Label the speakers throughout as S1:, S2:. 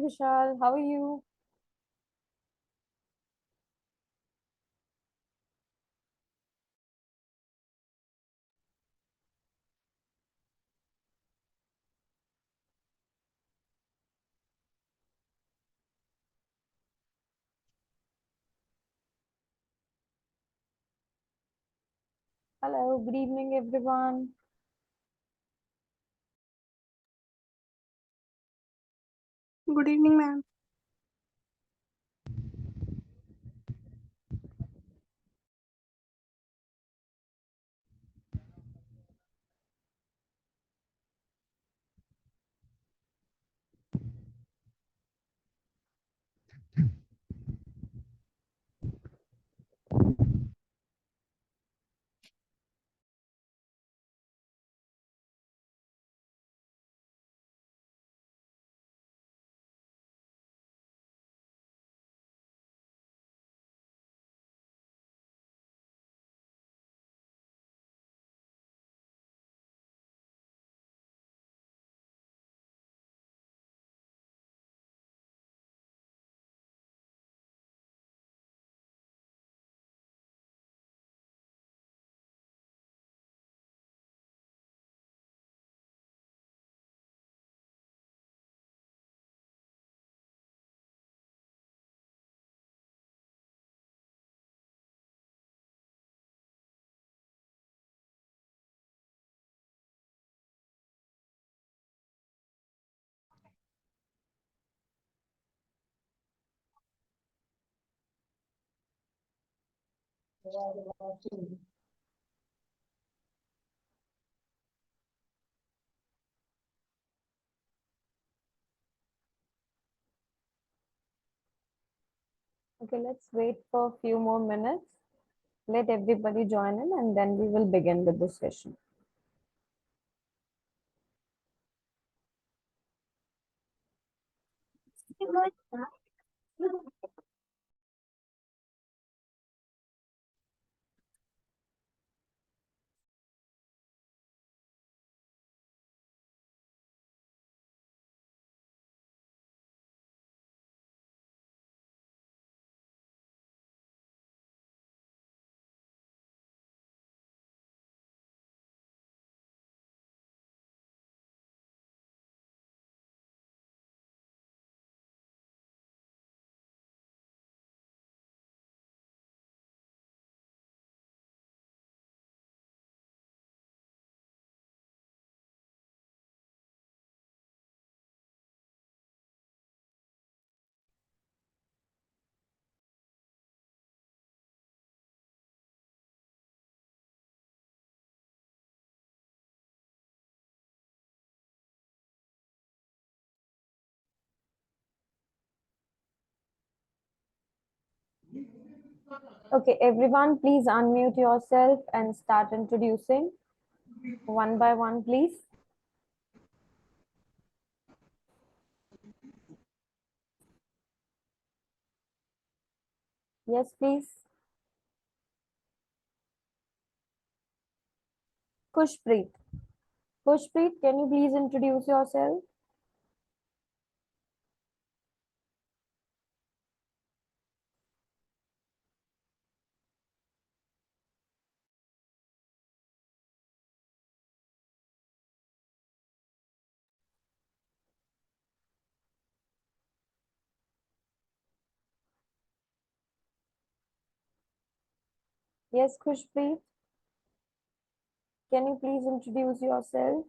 S1: Vishal. How are you? Hello, good evening, everyone.
S2: Good evening, ma'am.
S1: Okay, let's wait for a few more minutes. Let everybody join in and then we will begin with the session. Okay, everyone, please unmute yourself and start introducing one by one, please. Yes, please. Kushpreet. Kushpreet, can you please introduce yourself? Yes, Kushpreet, can you please introduce yourself?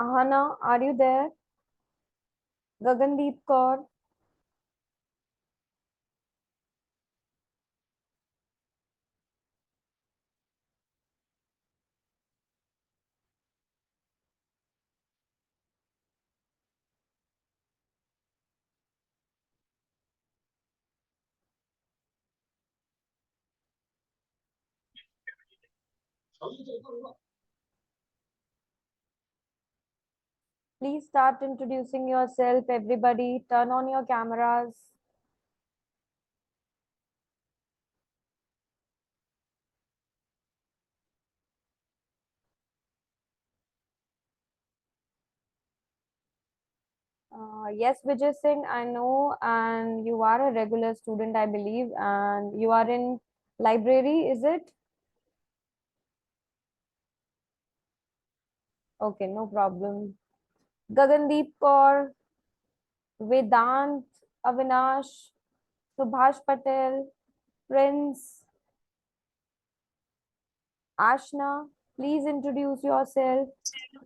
S1: Ahana, are you there? Gagandeep Kaur. Please start introducing yourself, everybody. Turn on your cameras. Yes, Vijay Singh, I know, and you are a regular student, I believe, and you are in library, is it? Okay, no problem. Gagandeep Kaur, Vedant, Avinash, Subhash Patel, Prince, Ashna, please introduce yourself.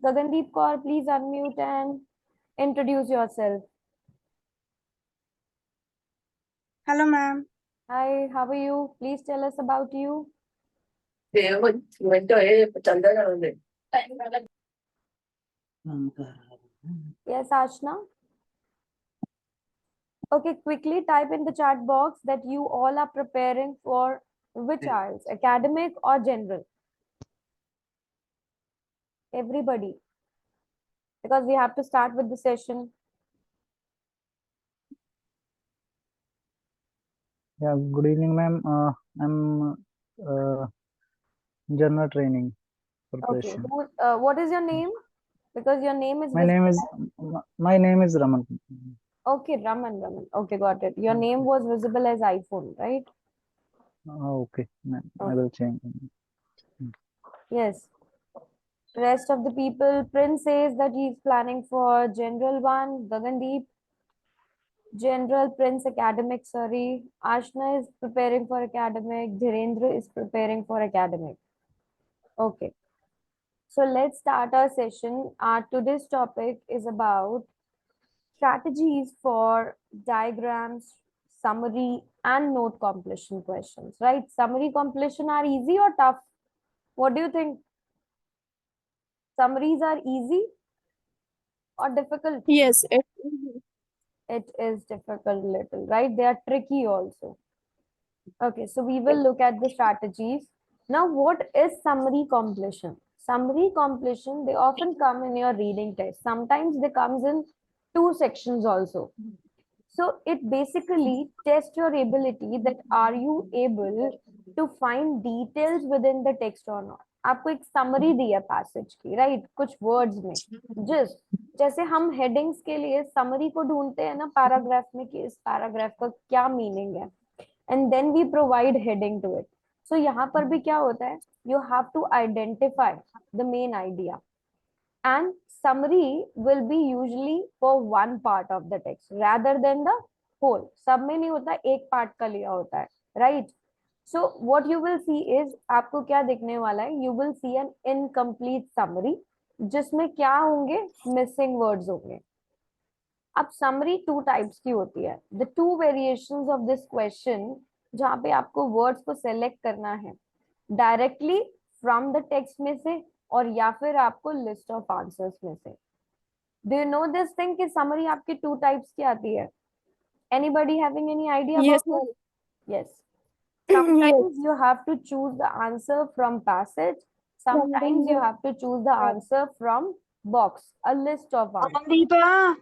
S1: Gagandeep Kaur, please unmute and introduce yourself.
S2: Hello, ma'am.
S1: Hi, how are you? Please tell us about you. Yes, Ashna. Okay, quickly type in the chat box that you all are preparing for which IELTS, academic or general? Everybody, because we have to start with the session.
S3: Yeah, good evening, ma'am. I'm general training
S1: Okay,
S3: preparation.
S1: what is your name? Because your name is
S3: My name is Raman.
S1: okay, Raman. Okay, got it. Your name was visible as iPhone, right?
S3: Okay, ma'am. I
S1: Okay.
S3: will change.
S1: Yes. Rest of the people, Prince says that he's planning for general one. Gagandeep, general. Prince academic, sorry. Ashna is preparing for academic. Dhirendra is preparing for academic. Okay. So let's start our session. Today's topic is about strategies for diagrams, summary, and note completion questions, right? Summary completion are easy or tough? What do you think? Summaries are easy or difficult?
S2: Yes,
S1: It is difficult little, right? They are tricky also. Okay, so we will look at the strategies. Now, what is summary completion? Summary completion, they often come in your reading test. Sometimes they comes in two sections also. So it basically tests your ability that are you able to find details within the text or not. आपको एक summary दी है passage की, right? कुछ words में just जैसे हम headings के लिए समरी को ढूंढते हैं ना पैराग्राफ में कि इस पैराग्राफ का क्या मीनिंग है, and then we provide heading to it. So यहाँ पर भी क्या होता है, you have to identify the main idea, and summary will be usually for one part of the text rather than the whole. सब में नहीं होता, एक पार्ट का लिया होता है, right? So what you will see is आपको क्या दिखने वाला है, you will see an incomplete summary जिसमें क्या होंगे, missing words होंगे. अब summary टू टाइप्स की होती है. The two variations of this question जहाँ पे आपको words को select करना है directly from the text में से और या फिर आपको लिस्ट ऑफ आंसर्स में से. Do you know this thing कि समरी आपकी टू टाइप्स की आती है? Anybody having any idea
S2: yes,
S1: about
S2: ma'am.
S1: This? Yes.
S2: Yes.
S1: Sometimes you have to choose the answer from passage. Sometimes you have to choose the answer from box, a list of answers.
S2: Deepa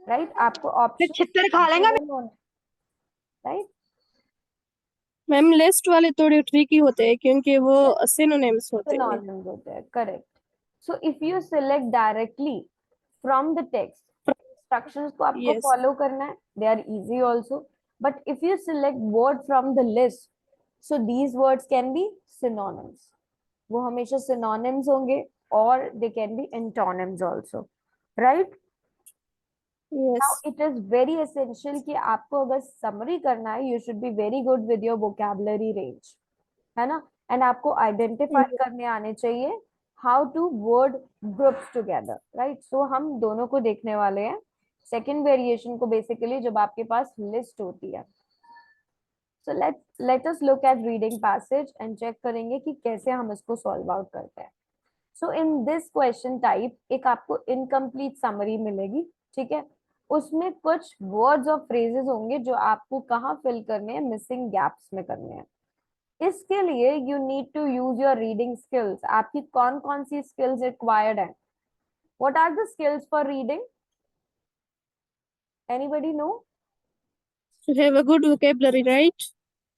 S1: Right? आपको option
S2: छितर खा लेंगे
S1: right.
S2: Ma'am. List वाले थोड़े tricky होते हैं क्योंकि वो synonyms होते हैं.
S1: Synonyms होते हैं, correct. So if you select directly from the text, instructions को आपको
S2: Yes.
S1: follow करना है, they are easy also. But if you select word from the list, so these words can be synonyms. वो हमेशा synonyms होंगे और they can be antonyms also, right?
S2: Yes.
S1: Now it is very essential कि आपको अगर summary करना है, you should be very good with your vocabulary range, है ना? And आपको identify करने आने चाहिए how to word groups together, right? So हम दोनों को देखने वाले हैं. Second variation को basically जब आपके पास list होती है. So let us look at reading passage and check करेंगे कि कैसे हम इसको solve out करते हैं. So in this question type एक आपको incomplete summary मिलेगी, ठीक है? उसमें कुछ words और phrases होंगे जो आपको कहाँ fill करने हैं, missing gaps में करने हैं. इसके लिए you need to use your reading skills. आपकी कौन कौन सी स्किल्स रिक्वायर्ड है? What are the skills for reading? Anybody know?
S2: To have a good vocabulary, right?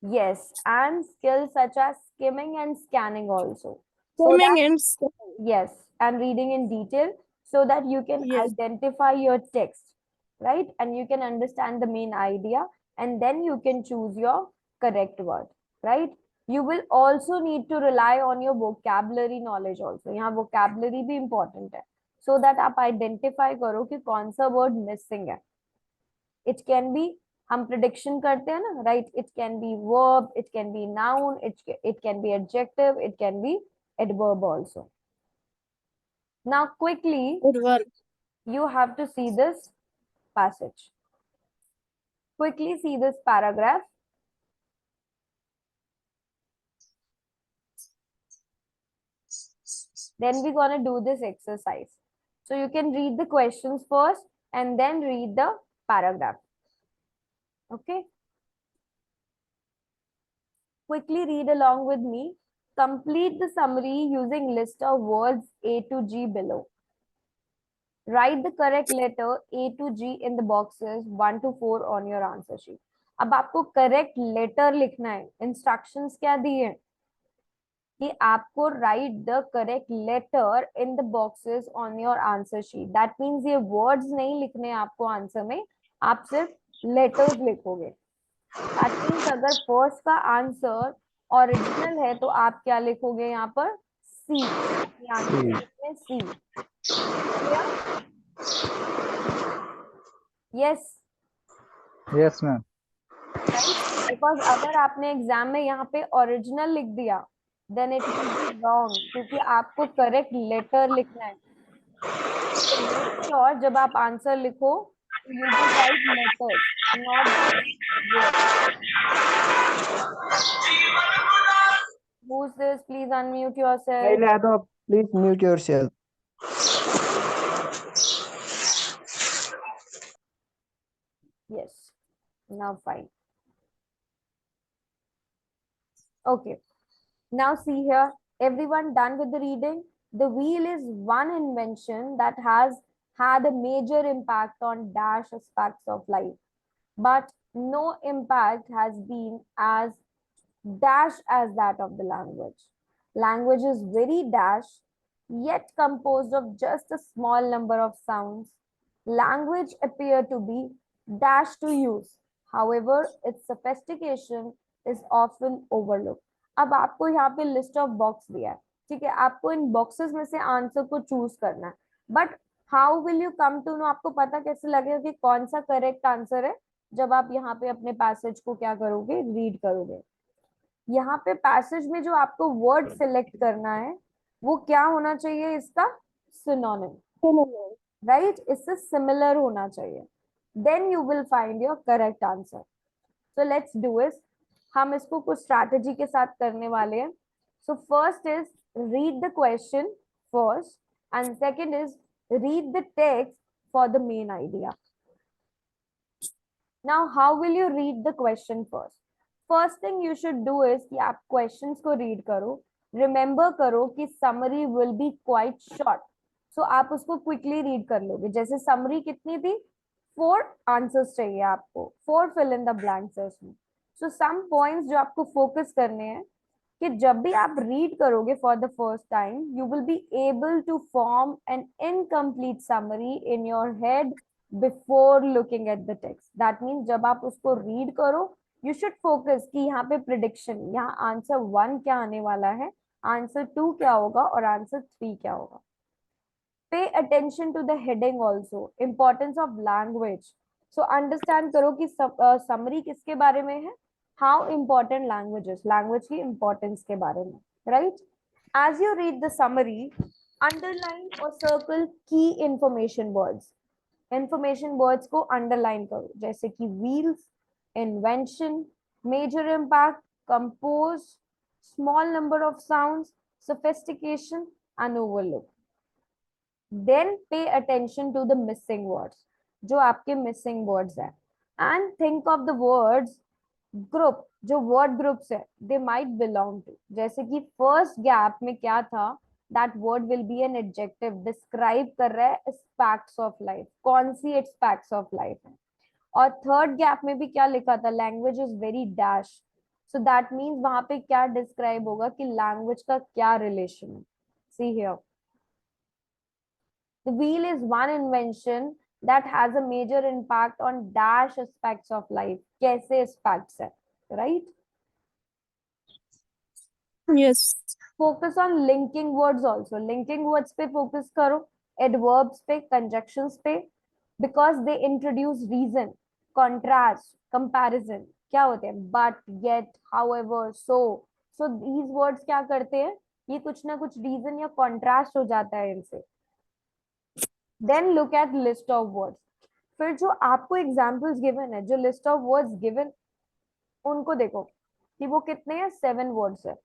S1: Yes, and skills such as skimming and scanning also. So
S2: Swimming
S1: that,
S2: and
S1: yes, and reading in detail so that you can
S2: yes,
S1: identify your text, right? And you can understand the main idea, and then you can choose your correct word, right? You will also need to rely on your vocabulary knowledge also. यहाँ vocabulary भी important है, so that आप identify करो कि कौन सा word missing है. It can be, हम prediction करते हैं ना, right? It can be verb, it can be noun, it can be adjective, it can be adverb also. Now quickly
S2: good work.
S1: you have to see this passage. Quickly see this paragraph. Then we're gonna do this exercise. So you can read the questions first and then read the paragraph. Okay? Quickly read along with me. Complete the summary using list of words A to G below. Write the correct letter A to G in the boxes 1 to 4 on your answer sheet. अब आपको correct letter लिखना है. Instructions क्या दी है? कि आपको write the correct letter in the boxes on your answer sheet. That means ये words नहीं लिखने आपको answer में, आप सिर्फ letters लिखोगे. That means अगर first का answer original है तो आप क्या लिखोगे यहाँ पर? C. आंसर में C. Clear? Yes.
S3: Yes, ma'am.
S1: Right? Because अगर आपने एग्जाम में यहाँ पे ओरिजिनल लिख दिया then it will be wrong, क्योंकि आपको करेक्ट लेटर लिखना है. तो मेक श्योर जब आप आंसर लिखो you will write letters, not just words. Who is this? Please unmute yourself.
S4: Please mute yourself.
S1: Yes, now fine. Okay, now see here, everyone done with the reading? The wheel is one invention that has had a major impact on dash aspects of life, but no impact has been as dash as that of the language. Language is very dash, yet composed of just a small number of sounds. Language appear to be dash to use. However, its sophistication is often overlooked. अब आपको यहाँ पे list of box दिया है, ठीक है? आपको इन boxes में से आंसर को चूज करना है. But how will you come to know? आपको पता कैसे लगेगा कि कौन सा करेक्ट आंसर है? जब आप यहाँ पे अपने पैसेज को क्या करोगे? रीड करोगे. यहाँ पे पैसेज में जो आपको वर्ड सिलेक्ट करना है वो क्या होना चाहिए? इसका सिनोनिम, राइट? इससे सिमिलर होना चाहिए. Then you will find your correct answer. So let's do it. हम इसको कुछ स्ट्रैटेजी के साथ करने वाले हैं. So first is read the question first and second is read the text for the main idea. Now how will you read the question first? First thing you should do is कि आप questions को read करो. Remember करो कि summary will be quite short, सो आप उसको quickly read कर लोगे. जैसे समरी कितनी थी? 4 आंसर्स चाहिए आपको, 4 फिल इन द ब्लैंक्स है उसमें. सो सम पॉइंट्स जो आपको फोकस करने हैं कि जब भी आप रीड करोगे for the first time you will be able to form an incomplete summary in your head before looking at the text. That means जब आप उसको रीड करो यू शुड फोकस कि यहाँ पे प्रिडिक्शन, यहाँ आंसर 1 क्या आने वाला है, आंसर 2 क्या होगा और आंसर 3 क्या होगा. Pay attention to the heading also. Importance of language. So understand करो कि समरी किसके बारे में है, how important language is, language की इम्पोर्टेंस के बारे में, right? As you read the summary underline और सर्कल की इंफॉर्मेशन वर्ड्स. इंफॉर्मेशन वर्ड्स को अंडरलाइन करो, जैसे कि wheels, invention, major impact, compose, small number of sounds, sophistication, and overlook. Then pay attention to the missing words, जो आपके missing words हैं, and think of the words group, जो word groups है, they might belong to, जैसे कि first gap में क्या था, that word will be an adjective, describe कर रहा है एस्पेक्ट्स ऑफ लाइफ, कौन सी एस्पेक्ट्स ऑफ लाइफ है। और थर्ड गैप में भी क्या लिखा था, language is very dash, so that means वहां पे क्या डिस्क्राइब होगा कि लैंग्वेज का क्या रिलेशन है। See here, the wheel is one invention that has a major impact on dash aspects of life. कैसे aspects है, right?
S2: Yes.
S1: Focus on linking words also. Linking words पे focus करो, adverbs पे, conjunctions पे, because they introduce reason, contrast, comparison. क्या होते हैं? But, yet, however, so. So these words क्या करते हैं? ये कुछ ना कुछ reason या contrast हो जाता है इनसे. Then look at list of words. फिर जो आपको एग्जाम्पल्स गिवन है, जो लिस्ट ऑफ वर्ड्स गिवन, उनको देखो कि वो कितने हैं, 7 वर्ड्स है,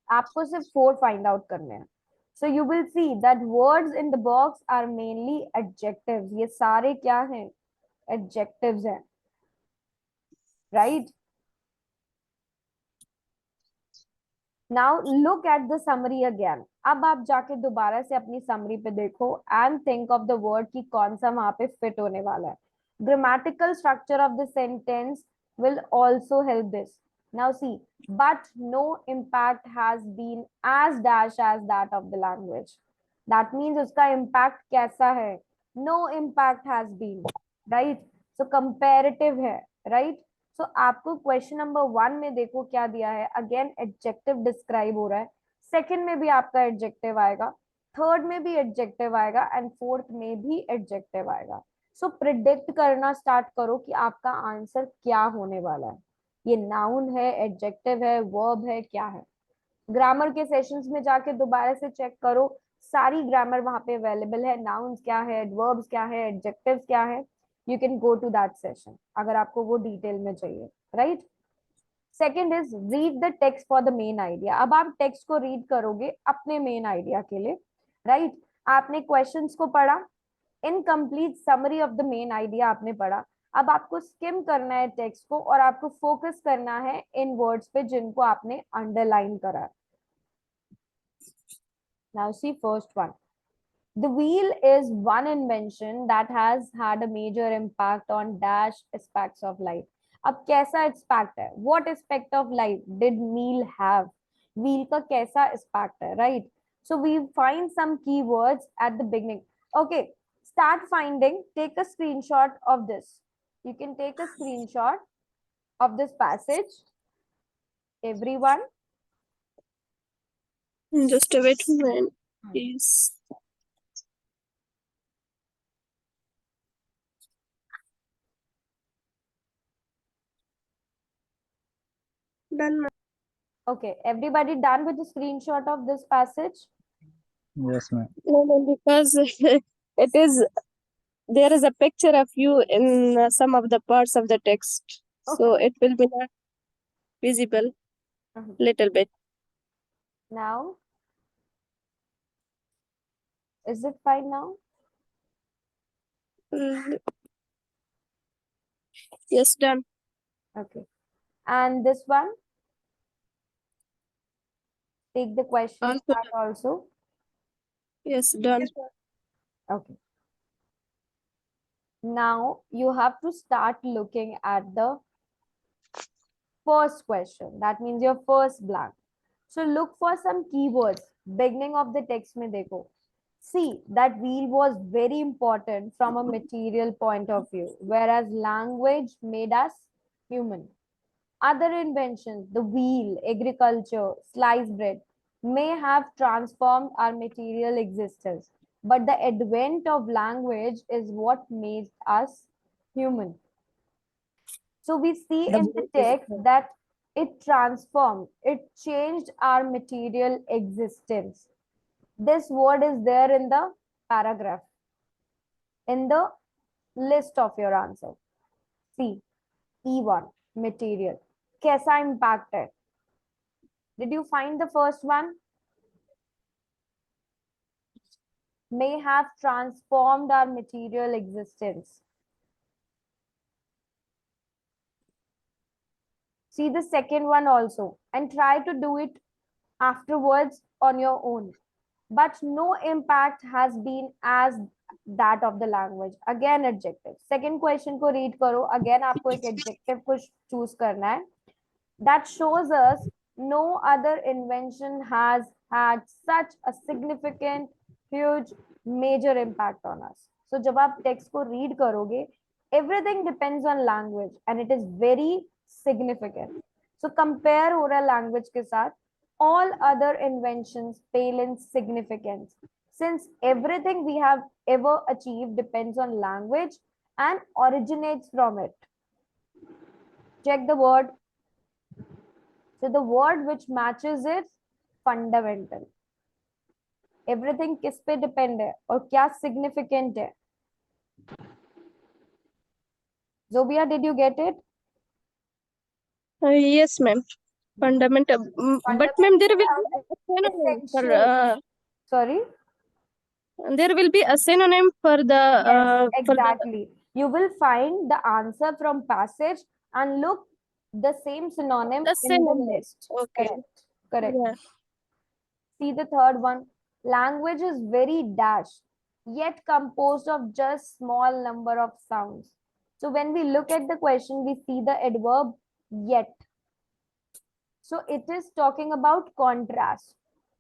S1: आपको सिर्फ 4 फाइंड आउट करने हैं. So you will see that words in the box are mainly adjectives. ये सारे क्या हैं, एडजेक्टिव्स हैं, right. Now look at the summary again. अब आप जाके दोबारा से अपनी समरी पे देखो and think of the word कि कौन सा वहां पे फिट होने वाला है. Grammatical structure of the sentence will also help this. Now see, but no impact has been as dash as that of the language. That means उसका impact कैसा है? No impact has been, right? So comparative है, right? So आपको question number 1 में देखो क्या दिया है, अगेन एडजेक्टिव डिस्क्राइब हो रहा है, सेकंड में भी आपका एडजेक्टिव आएगा, थर्ड में भी एडजेक्टिव आएगा एंड फोर्थ में भी एडजेक्टिव आएगा. सो प्रिडिक्ट करना स्टार्ट करो कि आपका आंसर क्या होने वाला है. ये नाउन है, एडजेक्टिव है, वर्ब है, क्या है. ग्रामर के सेशंस में जाके दोबारा से चेक करो, सारी ग्रामर वहां पे अवेलेबल है, नाउन्स क्या है, एडवर्ब्स क्या है, एडजेक्टिव्स क्या है. You can go to that session अगर आपको वो डिटेल में चाहिए, right. Second is read the text for the main idea. अब आप टेक्स्ट को रीड करोगे अपने मेन आइडिया के लिए, राइट. आपने क्वेश्चंस को पढ़ा, incomplete summary of the main idea आपने पढ़ा, अब आपको स्किम करना है टेक्स्ट को और आपको फोकस करना है इन वर्ड्स पे जिनको आपने अंडरलाइन करा है. Now see first one. The wheel is one invention that has had a major impact on dash aspects of life. अब कैसा aspect है? What aspect of life did wheel have? Wheel का कैसा aspect है, right? So we find some keywords at the beginning. Okay, start finding. Take a screenshot of this. You can take a screenshot of this passage. Everyone.
S2: Just a wait moment, please. Done, ma'am.
S1: Okay, everybody done with the screenshot of this passage?
S3: Yes, ma'am.
S2: No, no, because it is there is a picture of you in some of the parts of the text, so
S1: Okay.
S2: it will be not visible
S1: Mhm.
S2: little bit.
S1: Now, is it fine now?
S2: Mm, Yes, done.
S1: Okay. And this one, take the question
S2: Also
S1: part
S2: done.
S1: also.
S2: Yes, done.
S1: Okay. Now you have to start looking at the first question. That means your first blank. So look for some keywords. Beginning of the text में देखो. See that wheel was very important from a material point of view, whereas language made us human. Other inventions, the wheel, agriculture, sliced bread, may have transformed our material existence, but the advent of language is what made us human. So we see in the text that it transformed, it changed our material existence. This word is there in the paragraph, in the list of your answer. See, E1, material. कैसा impact है? Did you find the first one? May have transformed our material existence. See the second one also and try to do it afterwards on your own. But no impact has been as that of the language. Again adjective. Second question को read करो. Again आपको एक adjective को choose करना है. That shows us no other invention has had such a significant, huge, major impact on us. So जब आप text को read करोगे, everything depends on language and it is very significant. So compare oral language के साथ, all other inventions pale in significance. Since everything we have ever achieved depends on language and originates from it. Check the word. So the word which matches it, fundamental. Everything किस पे depend है और क्या significant है? Zobia, did you get it?
S2: Yes, ma'am. Fundamental. But ma'am, there will be a synonym for
S1: Sorry?
S2: there will be a synonym for the
S1: Yes,
S2: for the
S1: exactly. You will find the answer from passage and look the same synonym in the
S2: synonym.
S1: list.
S2: Okay.
S1: Correct. Correct.
S2: Yeah.
S1: See the third one. Language is very dash, yet composed of just small number of sounds. So when we look at the question, we see the adverb yet. So it is talking about contrast.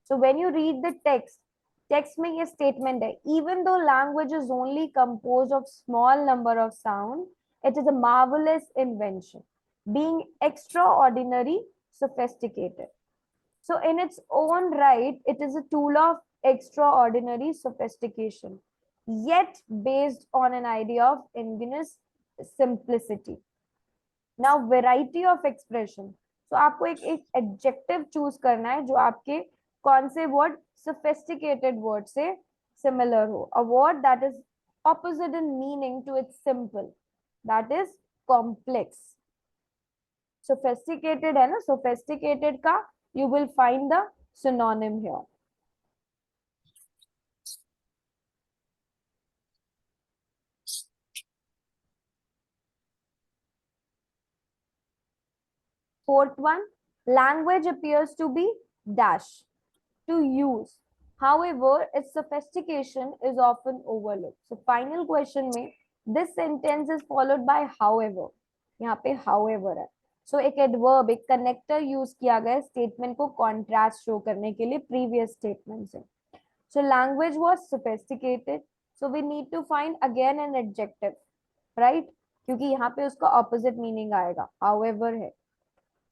S1: So when you read the text में ये statement है, even though language is only composed of small number of sound, it is a marvelous invention, being extraordinary, sophisticated. So in its own right, it is a tool of extraordinary sophistication, yet based on an idea of ingenious simplicity. Now, variety of expression. So आपको एक adjective choose करना है जो आपके कौन से word sophisticated word से similar हो. A word that is opposite in meaning to its simple. That is complex. Sophisticated है ना, sophisticated का you will find the synonym here. Fourth one, language appears to be dash, to use. However, its sophistication is often overlooked. So final question में this sentence is followed by however. यहाँ पे however है. So एक adverb, एक connector use किया गया statement को contrast show करने के लिए previous statement से. So language was sophisticated. So we need to find again an adjective, right? क्योंकि यहाँ पे उसका opposite meaning आएगा. However है.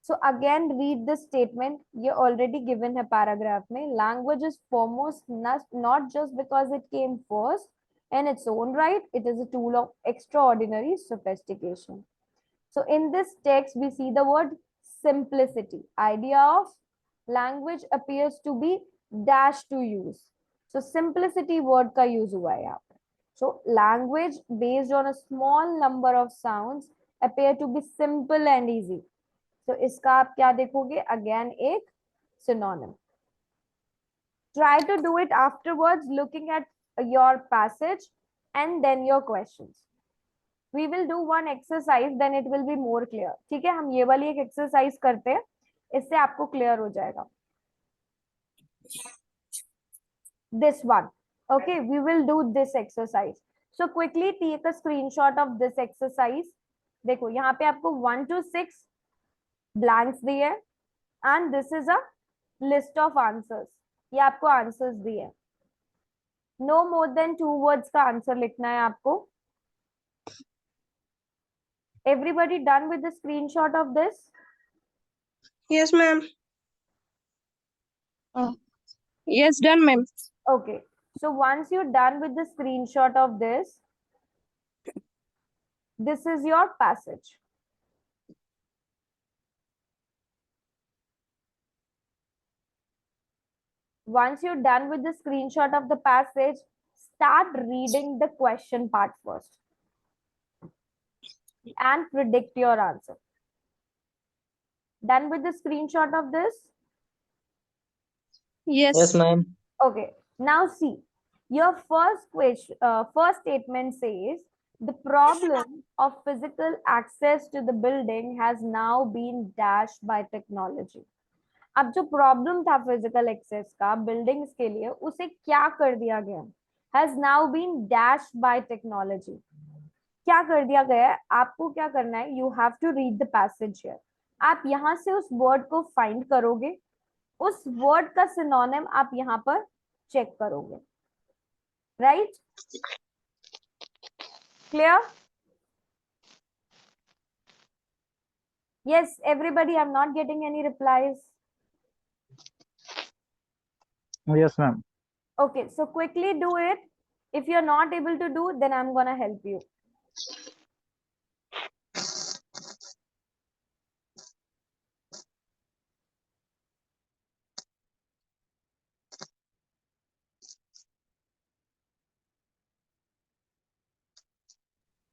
S1: So again, read the statement. ये already given है paragraph में. Language is foremost not just because it came first in its own right. It is a tool of extraordinary sophistication. So in this text, we see the word simplicity. Idea of language appears to be dash to use. So simplicity word का use हुआ है यहाँ पे. So language based on a small number of sounds appear to be simple and easy. So इसका आप क्या देखोगे? Again एक synonym. Try to do it afterwards, looking at your passage and then your questions. We will do one exercise, then it will be more clear. ठीक है, हम ये वाली एक exercise करते हैं, इससे आपको clear हो जाएगा. This one, okay, we will do this exercise. So quickly take a screenshot of this exercise. देखो यहाँ पे आपको 1 to 6 blanks दिए and this is a list of answers. ये आपको answers दिए. No more than 2 words का answer लिखना है आपको. Everybody done with the screenshot of this?
S2: Yes, ma'am. Yes, done, ma'am.
S1: Okay. So once you're done with the screenshot of this is your passage. Once you're done with the screenshot of the passage, start reading the question part first and predict your answer. Done with the screenshot of this?
S2: Yes.
S3: Yes, ma'am.
S1: Okay. Now see, your first question, first statement says The problem of physical access to the building has now been dashed by technology. अब जो problem था physical access का buildings के लिए उसे क्या कर दिया गया? Has now been dashed by technology. क्या कर दिया गया है? आपको क्या करना है? You have to read the passage here. आप यहाँ से उस वर्ड को फाइंड करोगे, उस वर्ड का सिनोनिम आप यहाँ पर चेक करोगे. Right? Clear? Yes, everybody, I'm not getting any replies.
S3: Yes, ma'am.
S1: Okay, so quickly do it. If you're not able to do, then I'm gonna help you.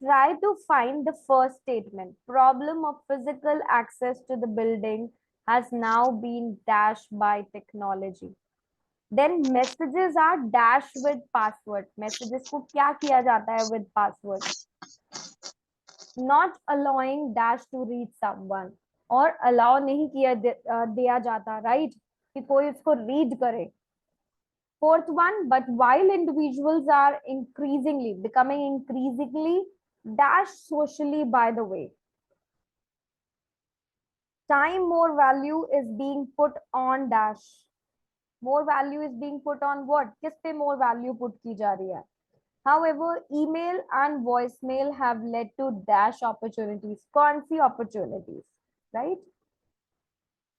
S1: Try to find the first statement. Problem of physical access to the building has now been dashed by technology. Then messages are dashed with password. Messages को क्या किया जाता है with password? Not allowing dash to read someone. और allow नहीं किया दिया जाता, right? कि कोई उसको read करे. Fourth one, but while individuals are becoming increasingly dash socially by the way, time more value is being put on dash. More value is being put on what? किस पे more value put की जा रही है? However, email and voicemail have led to dash opportunities. कौन सी opportunities? Right?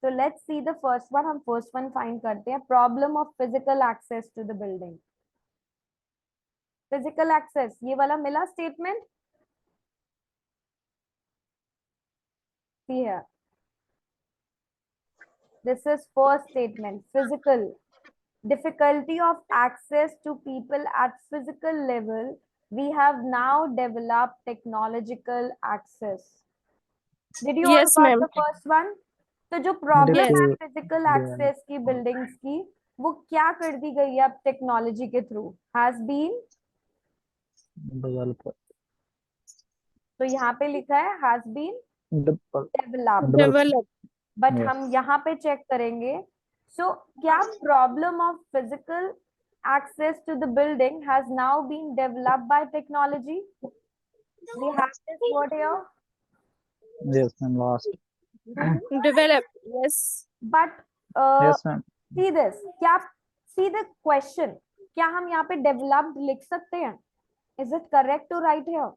S1: So let's see the first one. हम first one find करते हैं. Problem of physical access to the building. Physical access. ये वाला मिला statement? See here. This is first statement. Physical. Difficulty of access to people at physical level. We have now developed technological access. Did you all
S2: Yes,
S1: got
S2: ma'am.
S1: the first one? तो जो problem
S2: Yes.
S1: है physical access की buildings की वो क्या कर दी गई है अब टेक्नोलॉजी के थ्रू? Has been
S3: Develop.
S1: तो यहाँ पे लिखा है has been developed.
S2: Develop.
S1: But
S3: Yes.
S1: हम यहाँ पे चेक करेंगे. सो क्या problem of physical access to the building has now been developed by technology? We have this word here.
S3: Yes, ma'am. Last.
S2: Develop. Yes.
S1: But
S3: Yes, ma'am.
S1: see this. क्या see the question? क्या हम यहाँ पे developed लिख सकते हैं? Is it correct to write here?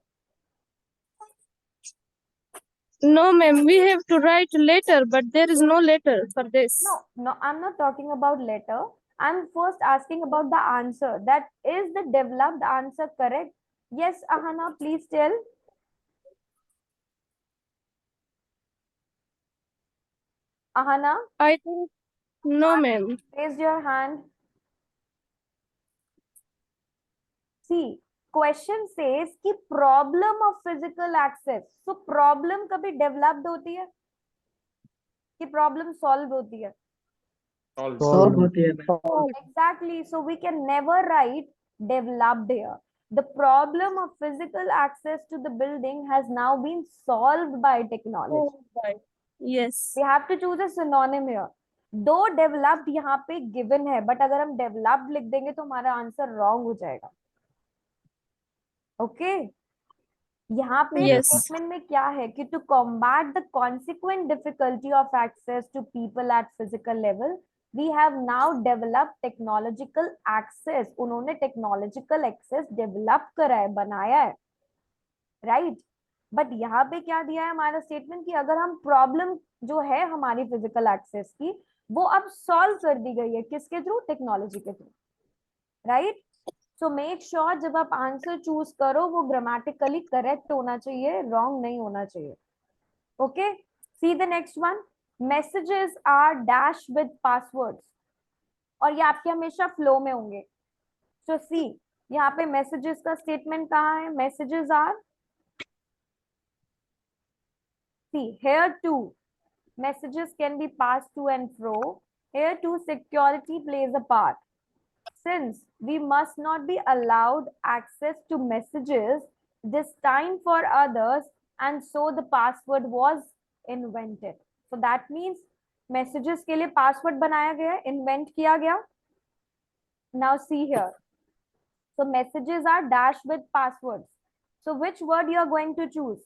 S2: No, ma'am. We have to write letter, but there is no letter for this.
S1: No, I'm not talking about letter. I'm first asking about the answer. That is the developed answer correct? Yes, Ahana, please tell. Ahana,
S2: I think no, ma'am.
S1: raise your hand. See, question says कि problem of physical access. So problem कभी developed होती है कि problem solved होती है?
S3: Solve होती है.
S1: Exactly. So we can never write developed here. The problem of physical access to the building has now been solved by technology.
S2: Yes.
S1: We have to choose a synonym here. दो developed यहाँ पे given है, but अगर हम developed लिख देंगे तो हमारा आंसर wrong हो जाएगा. Okay? यहाँ पे
S2: Yes.
S1: statement में क्या है कि to combat the consequent difficulty of access to people at physical level, we have now developed technological access. उन्होंने technological access develop करा है, बनाया है, right? बट यहाँ पे क्या दिया है हमारा स्टेटमेंट कि अगर हम प्रॉब्लम जो है हमारी फिजिकल एक्सेस की वो अब सॉल्व कर दी गई है किसके थ्रू? टेक्नोलॉजी के through, right? So make sure जब आप आंसर चूज करो वो ग्रामेटिकली करेक्ट होना चाहिए, रॉन्ग नहीं होना चाहिए. Okay, see the next one. Messages are dash with passwords. और ये आपके हमेशा फ्लो में होंगे. सो सी यहाँ पे मैसेजेस का स्टेटमेंट कहाँ है? Messages are, see here too messages can be passed to and fro. Here too security plays a part. Since we must not be allowed access to messages destined for others, and so the password was invented. So that means messages के लिए password बनाया गया, invent किया गया. Now see here. So messages are dashed with passwords. So which word you are going to choose?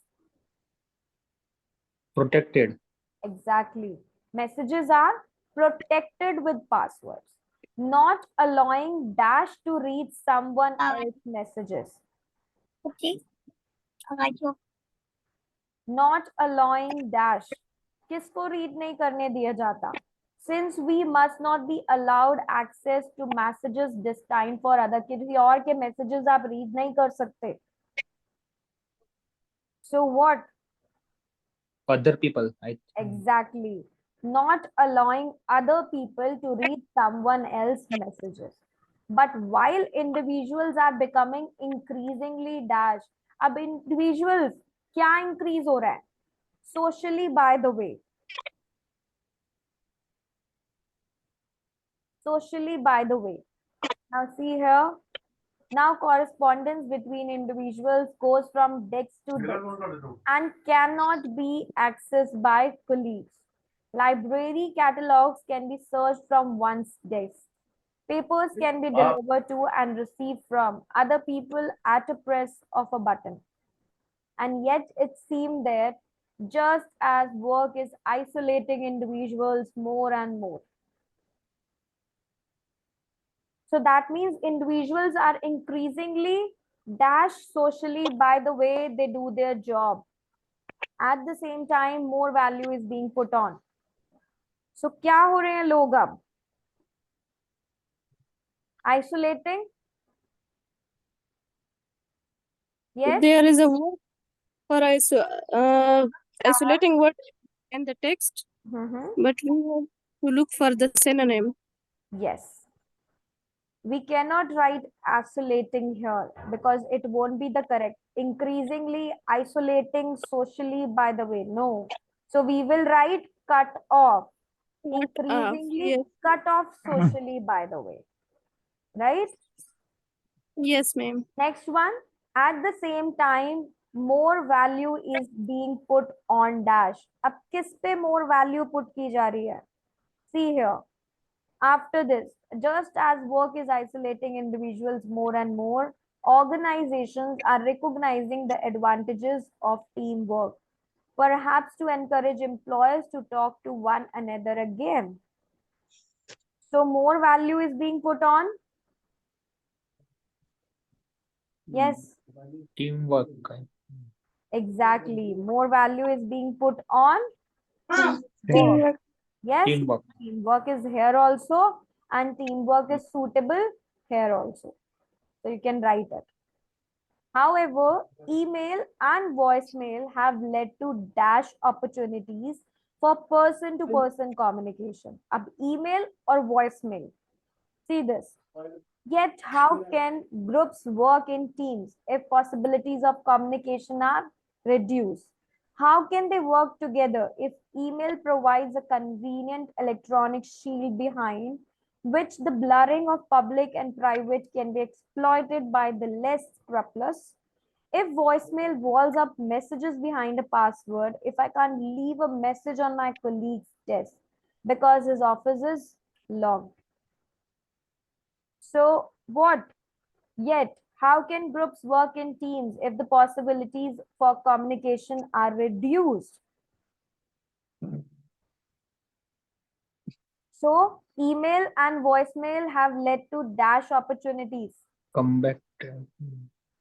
S3: Protected.
S1: Exactly. Messages are protected with passwords, not allowing dash to read someone else's messages.
S2: Okay.
S1: Not allowing dash. किसको read नहीं करने दिया जाता? Since we must not be allowed access to messages destined for other, किसी और के messages आप read नहीं कर सकते. So what?
S3: Other people.
S1: Exactly. Not allowing other people to read someone else's messages. But while individuals are becoming increasingly dash, अब individuals क्या increase हो रहा है? Socially, by the way. Socially, by the way. Now see here. Now correspondence between individuals goes from desk to desk and cannot be accessed by colleagues. Library catalogs can be searched from one's desk. Papers can be delivered to and received from other people at a press of a button. And yet it seemed that just as work is isolating individuals more and more. So that means individuals are increasingly dashed socially by the way they do their job. At the same time, more value is being put on. So क्या हो रहे हैं लोग अब? Isolating? Yes?
S2: There is a word for isolating word in the text, but we have to look for the synonym.
S1: Yes. We cannot write isolating here because it won't be the correct. Increasingly isolating socially, by the way, no. So we will write cut off. Increasingly
S2: Yes.
S1: cut off socially, by the way. Right?
S2: Yes, ma'am.
S1: Next one. At the same time, more value is being put on dash. अब किस पे more value put की जा रही है? See here. After this, just as work is isolating individuals more and more, organizations are recognizing the advantages of teamwork, perhaps to encourage employers to talk to one another again. So more value is being put on. Yes.
S3: Teamwork.
S1: Exactly. More value is being put on
S3: Teamwork.
S1: Yes.
S3: Teamwork.
S1: Teamwork is here also, and teamwork is suitable here also. So you can write it. However, email and voicemail have led to dash opportunities for person-to-person communication. Ab email or voicemail. See this. Yet, how can groups work in teams if possibilities of communication are reduced? How can they work together if email provides a convenient electronic shield behind which the blurring of public and private can be exploited by the less scrupulous? If voicemail walls up messages behind a password, if I can't leave a message on my colleague's desk because his office is locked. So what? Yet, how can groups work in teams if the possibilities for communication are reduced? So, email and voicemail have led to dash opportunities.
S3: Come back.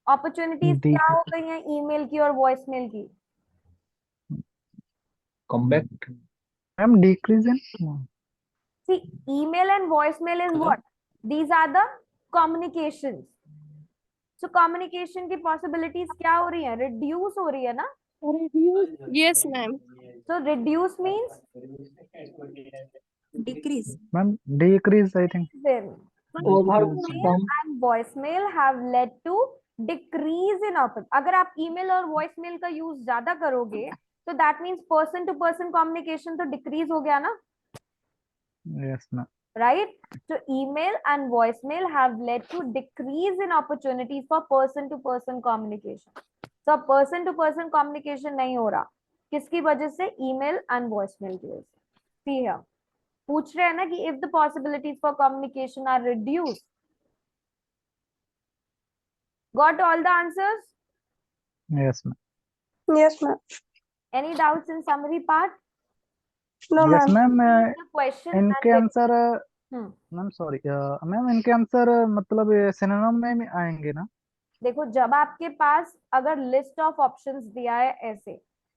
S1: Opportunities क्या हो गई हैं email की और voicemail की?
S3: Come back. I'm decreasing.
S1: See, email and voicemail is what? These are the communications. So, communication की possibilities क्या हो रही हैं? Reduce हो रही है ना?
S2: Yes, ma'am.
S1: So, reduce means?
S4: Decrease.
S3: Ma'am, decrease, I think.
S1: Then, email and voicemail have led to decrease in output. अगर आप email और voicemail का use ज़्यादा करोगे, so that means person to person communication तो decrease हो गया ना?
S3: Yes, ma'am.
S1: right? So email and voicemail have led to decrease in opportunities for person to person communication. So person to person communication नहीं हो रहा, किसकी वजह से? email and voicemail की वजह से. See here, पूछ रहे हैं ना कि if the possibilities for communication are reduced. Got all the answers?
S3: Yes, ma'am.
S2: Yes, ma'am.
S1: Any doubts in summary part?
S2: No,
S3: Yes,
S2: ma'am.
S3: ma'am.
S1: The question
S3: इनके
S1: and
S3: answer
S1: hmm,
S3: ma'am sorry ma'am इनके answer मतलब synonym में भी आएंगे ना?
S1: देखो जब आपके पास अगर लिस्ट ऑफ ऑप्शंस दिया है ऐसे,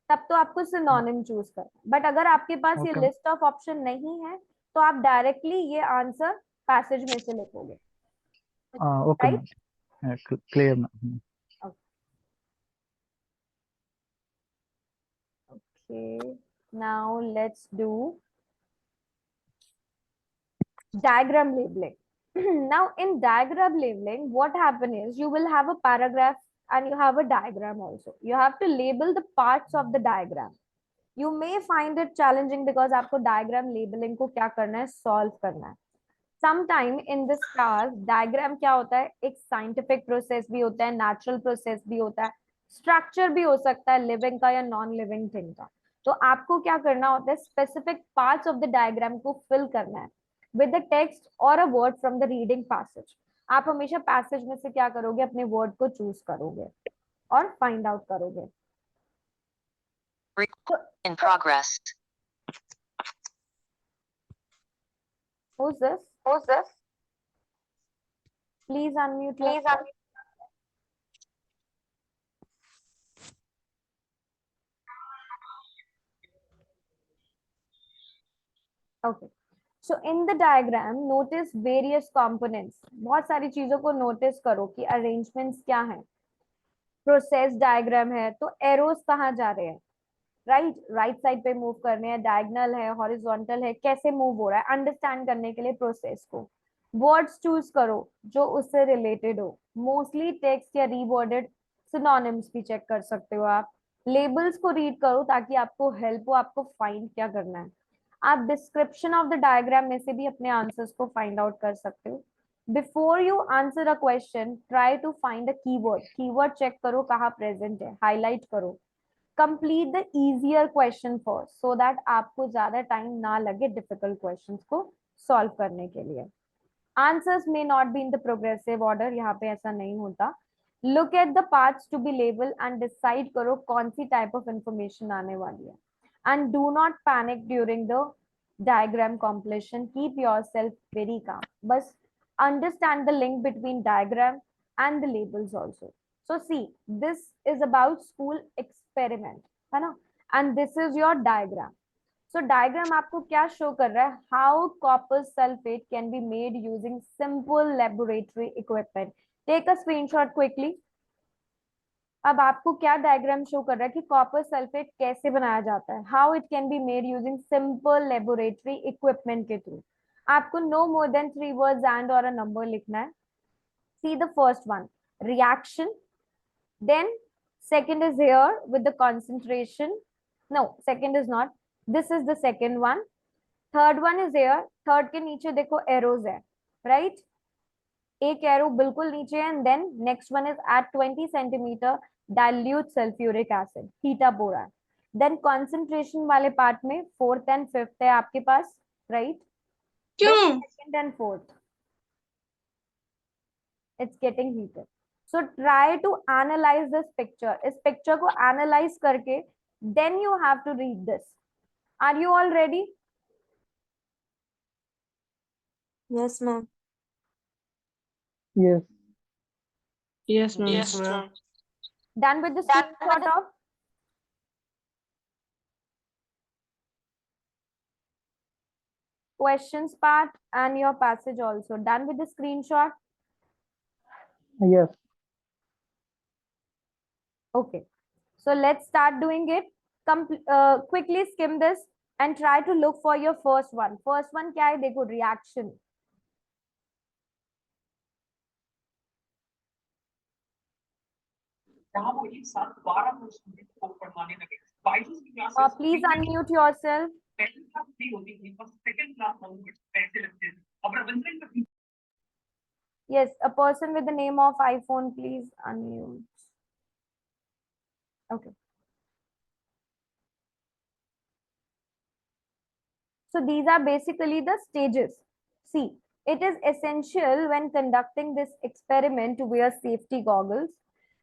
S1: तब तो आपको सिनोनिम चूज करना है. बट अगर आपके पास ये
S3: ओके
S1: लिस्ट ऑफ ऑप्शन नहीं है, तो आप डायरेक्टली ये आंसर पैसेज में से लिखोगे,
S3: okay
S1: right?
S3: Ma'am, clear ma'am.
S1: Okay, now let's do diagram labeling. Now in diagram labeling, what happen is you will have a paragraph and you have a diagram also. You have to label the parts of the diagram. You may find it challenging because आपको diagram labeling को क्या करना है? Solve करना है. Sometime in this class, diagram क्या होता है? एक scientific process भी होता है, natural process भी होता है, structure भी हो सकता है living का या non-living thing का. तो आपको क्या करना होता है? Specific parts of the diagram को fill करना है with the text or a word from the reading passage. आप हमेशा passage में से क्या करोगे? अपने word को choose करोगे और find out करोगे.
S4: In progress.
S1: Who's this?
S4: Who's this?
S1: Please unmute
S4: Please
S1: yourself. Okay. So in the diagram, notice various components. बहुत सारी चीजों को notice करो कि arrangements क्या हैं. Process diagram है, तो arrows कहाँ जा रहे हैं? राइट साइड पे मूव करने हैं, डायगनल है, हॉरिजॉन्टल है, कैसे मूव हो रहा है, अंडरस्टैंड करने के लिए प्रोसेस को. वर्ड्स चूज करो जो उससे रिलेटेड हो. मोस्टली टेक्स्ट या रीवर्डेड सिनोनिम्स भी चेक कर सकते हो आप. लेबल्स को रीड करो ताकि आपको हेल्प हो, आपको फाइंड क्या करना है. आप डिस्क्रिप्शन ऑफ द डायग्राम में से भी अपने आंसर्स को फाइंड आउट कर सकते हो. Before you answer a question, try to find a keyword. Keyword check करो कहाँ प्रेजेंट है, हाईलाइट करो. Complete the easier question first so that आपको ज्यादा टाइम ना लगे डिफिकल्ट क्वेश्चंस को सॉल्व करने के लिए. Answers may not be in the progressive order, यहाँ पे ऐसा नहीं होता. Look at the parts to be label and decide करो कौन सी टाइप ऑफ इंफॉर्मेशन आने वाली है. And do not panic during the diagram completion. Keep yourself very calm. बस understand the link between diagram and the labels also. So see, this is about school experiment, है ना? And this is your diagram. So diagram आपको क्या show कर रहा है? How copper sulfate can be made using simple laboratory equipment. Take a screenshot quickly. अब आपको क्या डायग्राम शो कर रहा है कि कॉपर सल्फेट कैसे बनाया जाता है. How it can be made using simple laboratory equipment के थ्रू. आपको no more than 3 words and और अ नंबर लिखना है. See the first one, reaction. Then second is here with the concentration. No, second is not. This is the second one. Third one is here. Third के नीचे देखो arrows है, right? एक arrow बिल्कुल नीचे है. And then next one is at 20 centimetre dilute sulphuric acid, heat up हो रहा है. देन कॉन्सेंट्रेशन वाले पार्ट में फोर्थ एंड फिफ्थ है आपके पास, राइट?
S2: क्यों?
S1: Second and fourth, it's getting heated. So try to analyse this picture. इस पिक्चर को एनालाइज करके then you have to read this. Are you all ready?
S2: Yes, ma'am.
S3: Yes.
S2: Yes, ma'am.
S4: Yes, ma'am.
S1: Done with the screenshot of questions part and your passage also? Done with the screenshot?
S3: Yes.
S1: Okay. So let's start doing it. Quickly skim this and try to look for your first one. First one क्या है? देखो, reaction. Please unmute yourself. Yes, a person with the name of iPhone, please unmute. Okay. So these are basically the stages. See, it is essential when conducting this experiment to wear safety goggles.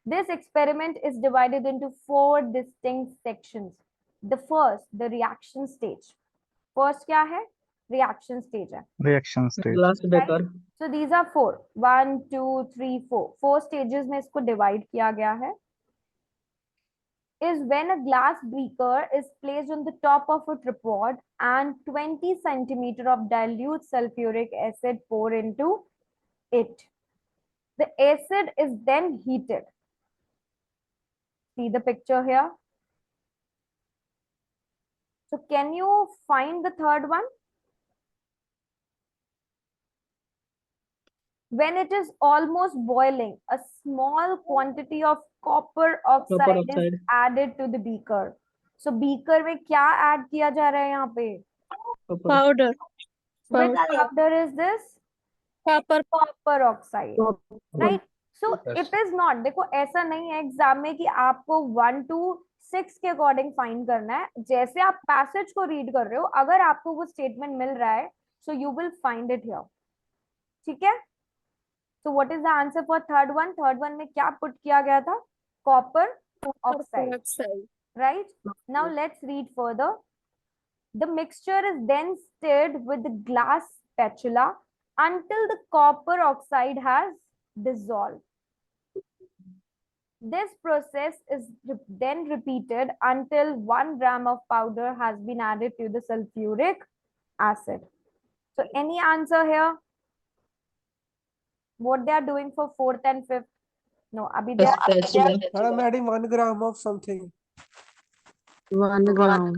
S1: This experiment is divided into 4 distinct sections. The first, the reaction stage. First क्या है? Reaction stage है.
S3: Reaction stage
S4: Glass breaker.
S1: So these are 4. 1, 2, 3, 4. 4 stages में इसको divide किया गया है. Is when a glass beaker is placed on the top of a tripod and 20 centimeter of dilute sulfuric acid pour into it. The acid is then heated. See the picture here. So can you find the third one? When it is almost boiling, a small quantity of copper oxide is added to the beaker. So beaker में क्या add किया जा रहा है यहाँ पे?
S2: Powder.
S1: Which powder is this? Copper oxide, right? So it is not, देखो ऐसा नहीं है एग्जाम में कि आपको 1 to 6 के अकॉर्डिंग फाइंड करना है. जैसे आप पैसेज को रीड कर रहे हो, अगर आपको वो स्टेटमेंट मिल रहा है, so you will find it here. ठीक है? So what is the answer for third one? Third one में क्या put किया गया था? Copper oxide, right? Now let's read further. The mixture is then stirred with the glass spatula until the copper oxide has dissolved. This process is then repeated until 1 gram of powder has been added to the sulfuric acid. So any answer here? What they are doing for 4th and 5th? No, abhi they are
S4: Madam adding 1 gram of something.
S5: 1 gram.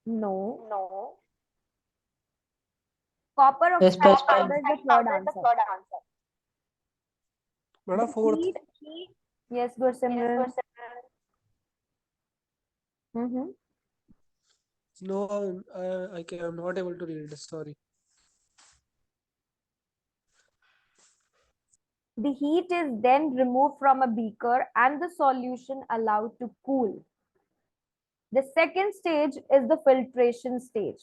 S1: no. Copper oxide powder is the third answer.
S4: Madam, 4th.
S1: Yes, Gursimran.
S4: No, I'm not able to read. Sorry.
S1: The heat is then removed from a beaker and the solution allowed to cool. The second stage is the filtration stage.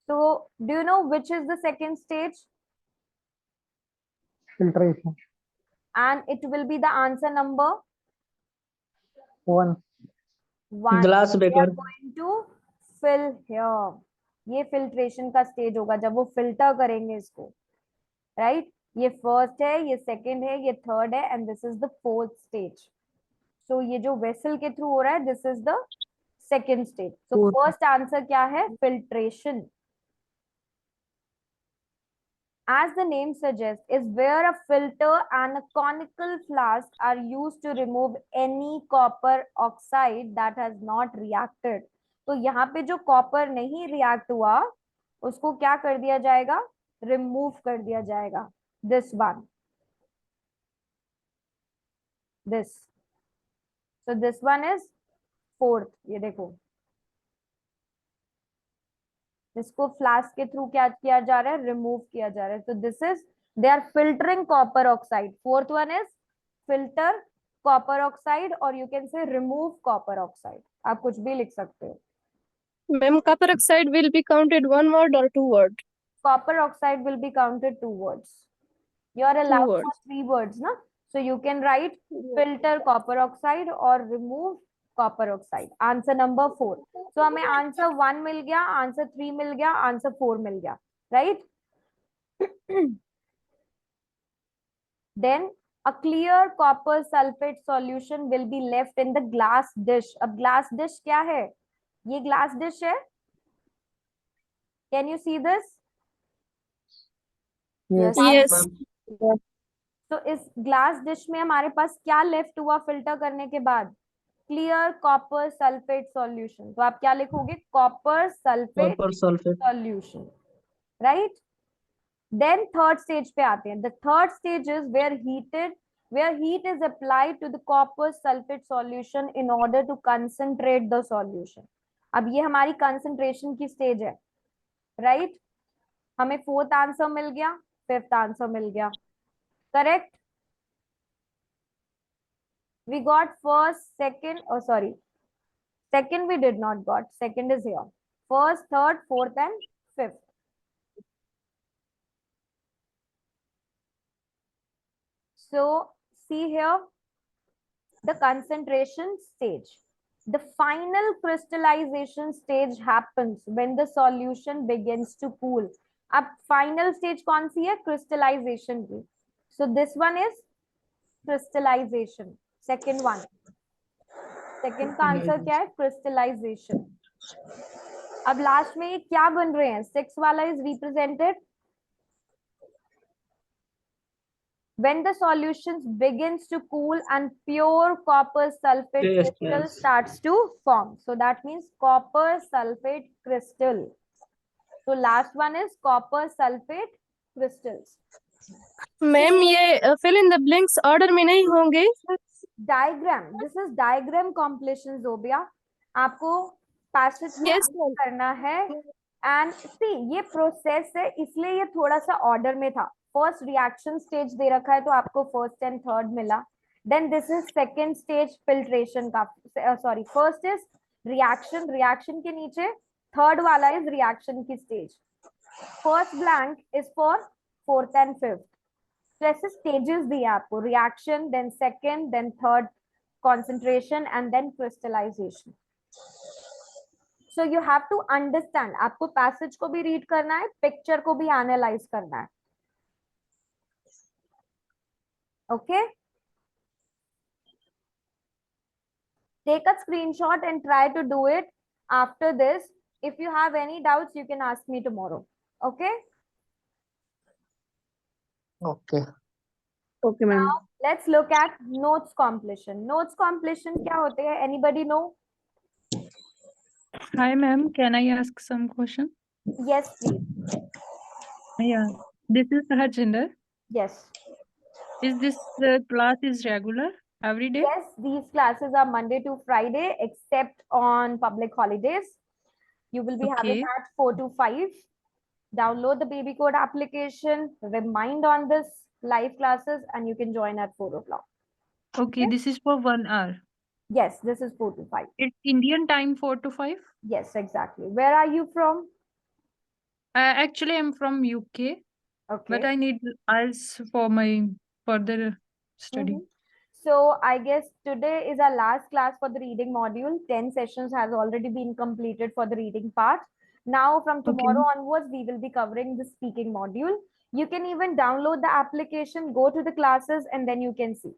S1: So, do you know which is the second stage?
S3: filtration
S1: And it will be the answer number
S3: 1
S4: Glass
S1: We are
S4: breaker.
S1: going to fill here. ये filtration का stage होगा जब वो filter करेंगे इसको, right? ये first है, ये second है, ये third है, and this is the fourth stage. So ये जो vessel के through हो रहा है, this is the second stage. So first answer क्या है? Filtration. As the name suggests, is where a filter and a conical flask are used to remove any copper oxide that has not reacted. तो यहाँ पे जो copper नहीं react हुआ, उसको क्या कर दिया जाएगा? Remove कर दिया जाएगा. This one. This. So this one is fourth. ये देखो. इसको फ्लास्क के थ्रू क्या किया जा रहा है? रिमूव किया जा रहा है. तो this is they are filtering copper oxide. Fourth one is filter copper oxide और you can say remove copper oxide. आप कुछ भी लिख सकते हो.
S2: Ma'am, copper oxide will be counted 1 word or 2 word?
S1: Copper oxide will be counted 2 words. You are allowed for 3 words, na? So you can write filter copper oxide or remove copper oxide. Answer number 4. So हमें answer 1 मिल गया, answer 3 मिल गया, answer 4 मिल गया, right? Then a clear copper sulfate solution will be left in the glass dish. अब glass dish क्या है? ये glass dish है. Can you see this?
S2: Yes.
S1: तो इस ग्लास डिश में हमारे पास क्या लेफ्ट हुआ फिल्टर करने के बाद? Clear copper sulphate solution. तो आप क्या लिखोगे? Copper sulphate solution, right? Then third stage पे आते हैं. The third stage is where heat is applied to the copper sulphate solution in order to concentrate the solution. अब ये हमारी कंसंट्रेशन की स्टेज है. राइट? हमें फोर्थ आंसर मिल गया, फिफ्थ आंसर मिल गया, correct? We got first, second, oh sorry, second we did not got, second is here. First, third, fourth and fifth. So see here, the concentration stage. The final crystallization stage happens when the solution begins to cool. अब final stage कौन सी है? Crystallization की. So this one is crystallization. Second one. Second का answer क्या है? Crystallization. अब last में ये क्या बन रहे हैं? 6 वाला is represented when the solution begins to cool and pure copper sulfate
S5: Yes,
S1: crystal
S5: yes.
S1: starts to form. So that means copper sulfate crystal. So last one is copper sulfate crystals.
S2: Ma'am ये fill in the blanks order में नहीं होंगे?
S1: Diagram. This is diagram completion, Zobia. आपको passage में
S2: Yes, ma'am.
S1: करना है. And see, ये process है, इसलिए ये थोड़ा सा order में था. First reaction stage दे रखा है तो आपको first and third मिला. Then this is second stage filtration का. Sorry, first is reaction. Reaction के नीचे third वाला is reaction की stage. First blank is for fourth and fifth. So ऐसे stages दिए आपको, reaction, then second, then third, concentration, and then crystallization. So you have to understand. आपको passage को भी read करना है, picture को भी analyze करना है. Okay? Take a screenshot and try to do it after this. If you have any doubts, you can ask me tomorrow. Okay?
S5: Okay. Okay, ma'am.
S1: Now let's look at notes completion. Notes completion क्या होते हैं? Anybody know?
S6: Hi, ma'am. Can I ask some question?
S1: Yes, please.
S6: Yeah. This is Harjinder.
S1: Yes.
S6: Is this class is regular every day?
S1: Yes, these classes are Monday to Friday, except on public holidays. You will be having
S6: Okay.
S1: at 4 to 5. Download the babycode application, remind on this live classes, and you can join at 4 o'clock.
S6: Okay. This is for 1 hour.
S1: Yes, this is 4 to 5.
S6: It's Indian time 4 to 5.
S1: Yes, exactly. Where are you from?
S6: Actually, I'm from UK,
S1: Okay.
S6: but I need IELTS for my further study.
S1: So I guess today is our last class for the reading module. 10 sessions has already been completed for the reading part. Now from tomorrow onwards, we will be covering the speaking module. You can even download the application, go to the classes, and then you can see.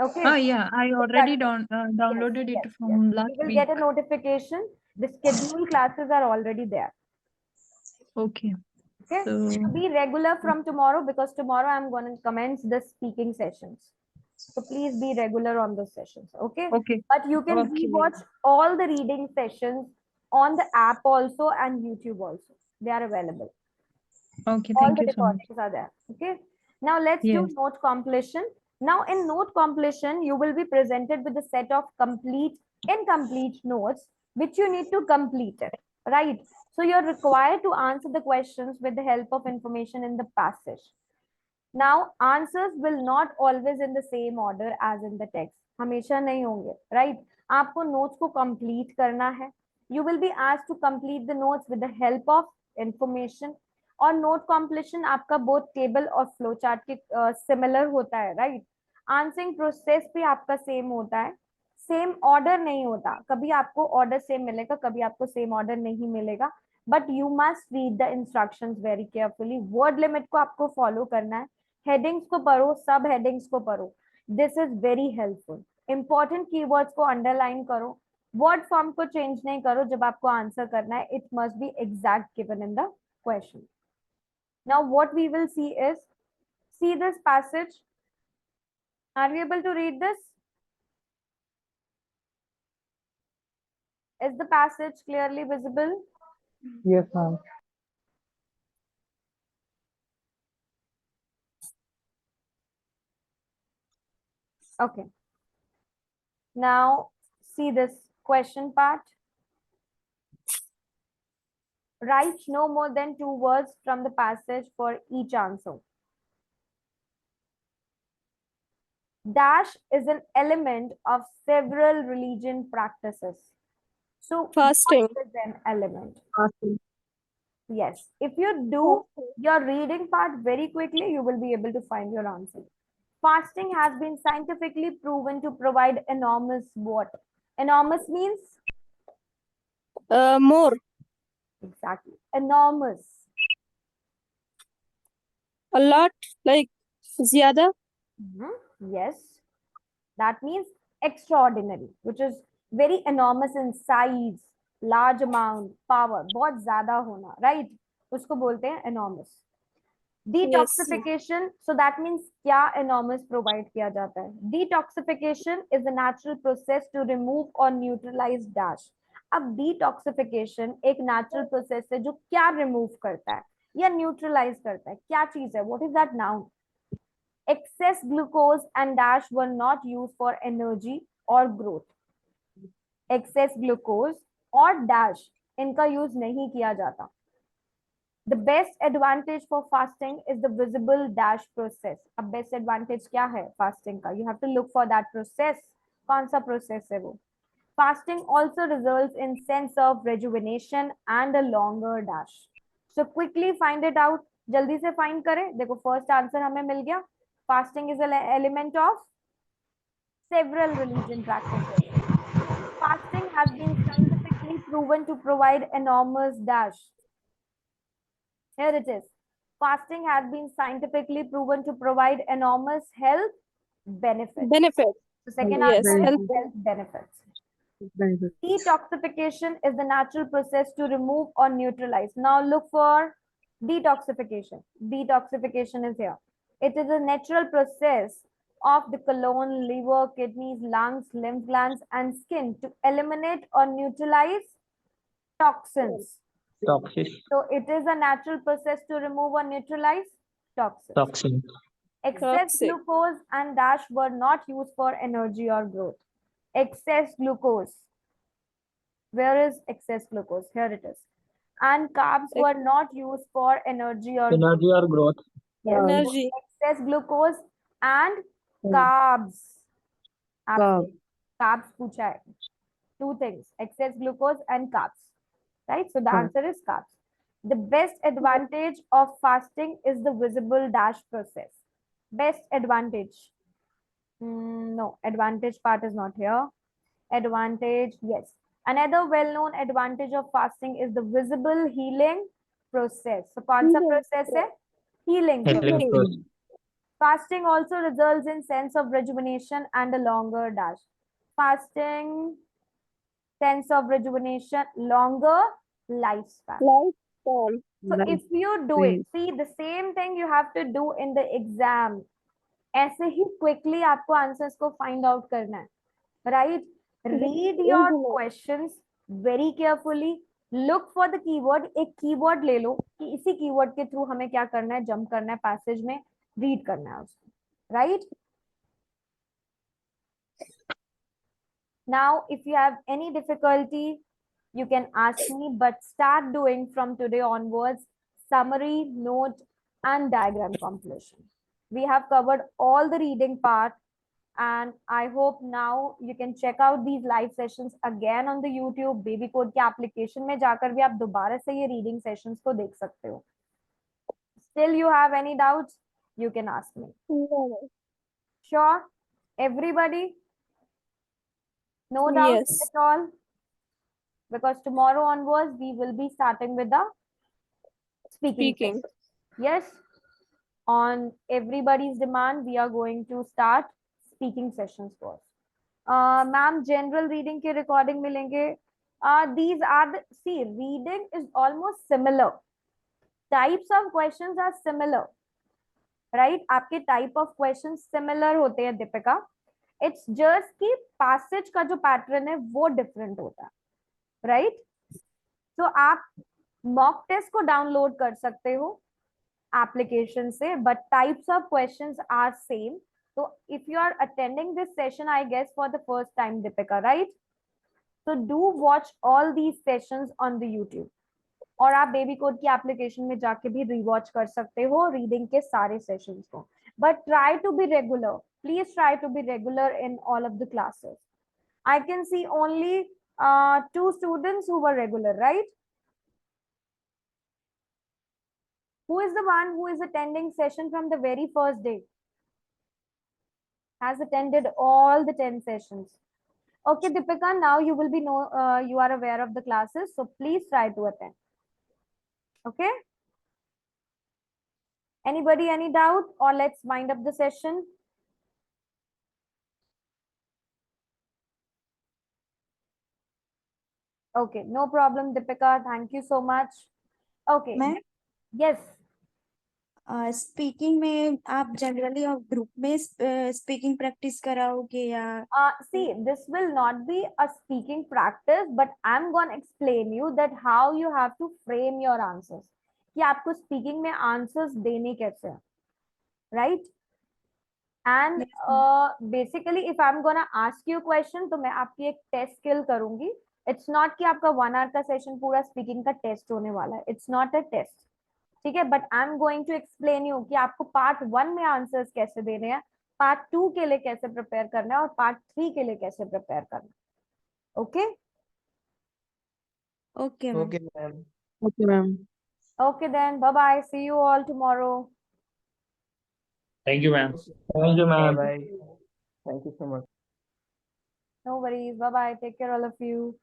S1: Okay.
S6: Oh, yeah. I already downloaded
S1: Yes,
S6: it from last
S1: you will
S6: week.
S1: get a notification. The scheduled classes are already there.
S6: Okay.
S1: Okay.
S6: So,
S1: Be regular from tomorrow because tomorrow I'm going to commence the speaking sessions. So please be regular on the sessions. Okay.
S6: okay.
S1: But you can
S6: Okay.
S1: rewatch all the reading sessions on the app also and YouTube also. They are available.
S6: Okay.
S1: All
S6: Thank
S1: the
S6: you so much.
S1: recordings are there. Okay. Now let's do
S6: Yes.
S1: note completion. Now in note completion, you will be presented with a set of complete, incomplete notes, which you need to complete it, right? So you're required to answer the questions with the help of information in the passage. Now answers will not always in the same order as in the text. हमेशा नहीं होंगे, right? आपको notes को complete करना है. You will be asked to complete the notes with the help of information. और note completion आपका both table और फ्लो चार्ट के सिमिलर होता है, राइट? आंसरिंग प्रोसेस भी आपका सेम होता है, सेम ऑर्डर नहीं होता. कभी आपको ऑर्डर सेम मिलेगा, कभी आपको सेम ऑर्डर नहीं मिलेगा, but you must read the instructions very carefully. Word limit को आपको फॉलो करना है, हेडिंग्स को पढ़ो, सब हेडिंग्स को पढ़ो. This is very helpful. Important keywords को अंडरलाइन करो, वर्ड फॉर्म को चेंज नहीं करो जब आपको आंसर करना है. It must be exact given in the question. Now what we will see is, see this passage. Are we able to read this? Is the passage clearly visible?
S3: Yes, ma'am.
S1: Okay. Now see this question part. Write no more than 2 words from the passage for each answer. Dash is an element of several religion practices. So
S2: Fasting.
S1: what is an element?
S5: Fasting.
S1: Yes. If you do your reading part very quickly, you will be able to find your answer. Fasting has been scientifically proven to provide enormous what? Enormous means?
S2: More.
S1: Exactly. Enormous.
S2: A lot. Like zyada.
S1: Yes. That means extraordinary, which is very enormous in size, large amount, power. बहुत ज़्यादा होना, right? उसको बोलते हैं enormous. Detoxification, so that means क्या enormous provide किया जाता है? Detoxification is a natural process to remove or neutralize dash. अब detoxification एक natural process है जो क्या remove करता है या neutralize करता है? क्या चीज है? What is that noun? Excess glucose and dash were not used for energy or growth. Excess glucose और dash इनका use नहीं किया जाता. The best advantage for fasting is the visible dash process. अब best advantage क्या है fasting का? You have to look for that process. कौन सा process है वो? Fasting also results in sense of rejuvenation and a longer dash. So quickly find it out. जल्दी से find करें. देखो first answer हमें मिल गया. Fasting is an element of several religion practices. Fasting has been scientifically proven to provide enormous dash. Here it is. Fasting has been scientifically proven to provide enormous health benefits.
S2: Benefit.
S1: The second
S2: Yes.
S1: answer is
S2: Health.
S1: health benefits.
S5: Benefit.
S1: Detoxification is the natural process to remove or neutralize. Now look for detoxification. Detoxification is here. It is a natural process of the colon, liver, kidneys, lungs, lymph glands, and skin to eliminate or neutralize toxins.
S7: Toxic.
S1: So it is a natural process to remove or neutralize toxins.
S7: Toxin.
S1: Excess
S2: Toxic.
S1: glucose and dash were not used for energy or growth. Excess glucose. Where is excess glucose? Here it is. And carbs were not used for energy or growth.
S7: Energy or growth.
S1: Yes.
S2: Energy.
S1: Excess glucose and
S5: Hmm.
S1: carbs.
S5: Carb.
S1: Absolutely. Carbs पूछा है. Two things, excess glucose and carbs. Right? So the
S5: Carb.
S1: answer is carbs. The best advantage of fasting is the visible dash process. Best advantage. No, advantage part is not here. Advantage, yes. Another well-known advantage of fasting is the visible healing process. So, कौन सा process है? Healing process.
S7: Healing process.
S1: Fasting also results in sense of rejuvenation and a longer dash. Fasting, sense of rejuvenation, longer lifespan.
S2: Lifespan.
S1: So if you do it, see the same thing you have to do in the exam. ऐसे ही quickly आपको answers को find out करना है, right? Read your questions very carefully. Look for the keyword. एक keyword ले लो कि इसी keyword के through हमें क्या करना है, jump करना है passage में, read करना है उसको, right? Now, if you have any difficulty, you can ask me, but start doing from today onwards summary, note, and diagram completion. We have covered all the reading part, and I hope now you can check out these live sessions again on the YouTube. babycode के application में जाकर भी आप दोबारा से ये reading sessions को देख सकते हो. Still you have any doubts, you can ask me.
S2: No.
S1: Sure? Everybody? No doubts
S2: Yes.
S1: at all? Because tomorrow onwards, we will be starting with the speaking
S2: Speaking.
S1: session. Yes, on everybody's demand, we are going to start speaking sessions first. Ma'am, general reading के recording मिलेंगे. These are the, see, reading is almost similar. Types of questions are similar, right? आपके type of questions similar होते हैं Deepika. It's just कि passage का जो pattern है वो different होता है. राइट तो आप मॉक टेस्ट को डाउनलोड कर सकते हो एप्लीकेशन से but types of questions are same so if you are attending this session I guess for the first time Deepika, right? So do watch all these sessions on the YouTube. और आप baby code की application में जाके भी rewatch कर सकते हो reading के सारे सेशंस को. But try to be regular. Please try to be regular in all of the classes. I can see only 2 students who were regular, right? Who is the one who is attending session from the very first day? Has attended all the 10 sessions. Okay, Deepika, now you will be you are aware of the classes, so please try to attend. Okay? Anybody, any doubt, or let's wind up the session? Okay, no problem, Deepika. Thank you so much. Okay.
S7: Ma'am
S1: Yes.
S7: Speaking में आप generally और group में speaking practice कराओगे या
S1: See, this will not be a speaking practice, but I'm going to explain you that how you have to frame your answers. कि आपको speaking में answers देने कैसे हैं, right? And basically, if I'm gonna ask you a question, तो मैं आपकी एक test skill करूंगी. It's not कि आपका 1 hour का session पूरा speaking का test होने वाला है. It's not a test. ठीक है, but I am going to explain you कि आपको पार्ट 1 में आंसर्स कैसे देने हैं, पार्ट 2 के लिए कैसे प्रिपेयर करना है और पार्ट 3 के लिए कैसे प्रिपेयर करना है. Okay
S7: okay ma'am.
S4: Okay, ma'am.
S5: Okay, ma'am.
S1: Okay then, bye bye, see you all tomorrow.
S8: Thank you, ma'am.
S3: Thank you,
S4: Bye
S3: ma'am.
S4: bye. Thank you so much.
S1: No worries, bye bye, take care all of you.